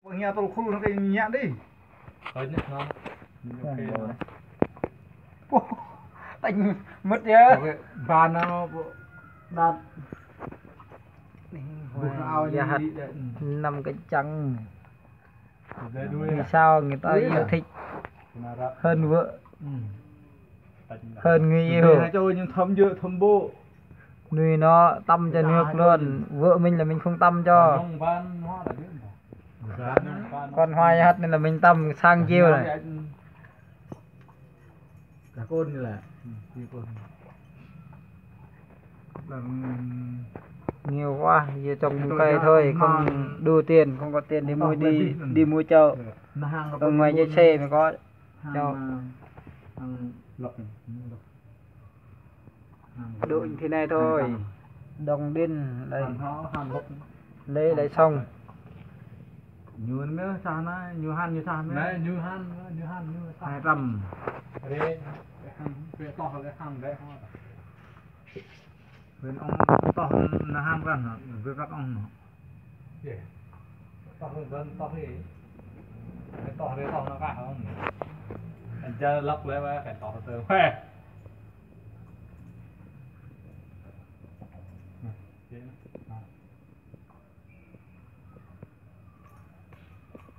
Nhà tôi khu nó cái nhạn đi. Thôi nhé, ngon. Ok. Anh mất nhớ. Và nó đạt Dạ nằm cái trăng. Để đuôi Vì à? sao người ta yêu thích hơn vợ, hơn người yêu. hai trôi nhưng thấm dựa thấm bộ. Nuôi nó tâm cho nước luôn. Vợ mình là mình không tâm cho. Con Hoài hát nên là mình tâm sang chiêu này. Cả côn như là Nhiều quá, giờ trồng cây thôi, không đủ tiền, không có tiền để mua đi mua chợ. Ở ngoài chơi xe mới có cho. Độ như thế này thôi. Đồng điên lấy xong. như nữa sao nó như han nữa Đấy, như han 200 Đấy, cái to hơn cái hang đấy. bên ông to là ham gần với các ông nó To hơn to thế. Cái to nó cả không? Anh chơi lóc lấy mà phải to từ khoe.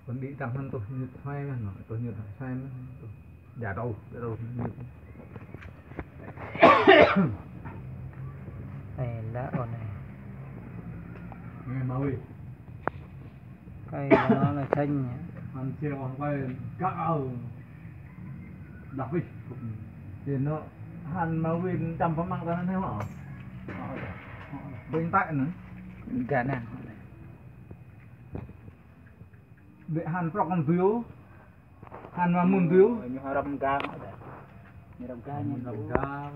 vẫn bị tăng hơn tôi như xoay mà nói tôi như xoay mà giả đầu Này lá ổn này. Nghe mau đi. Cây của nó là xanh. Ăn chia còn quay cao. Đọc đi. thì nó hàn mà win trăm phút mang ra nó theo họ bên tại nữa Cả nàng. để hàn pro con phiếu hàn mà muốn phiếu Như hoa râm ca. Như râm ca. Đồng ca.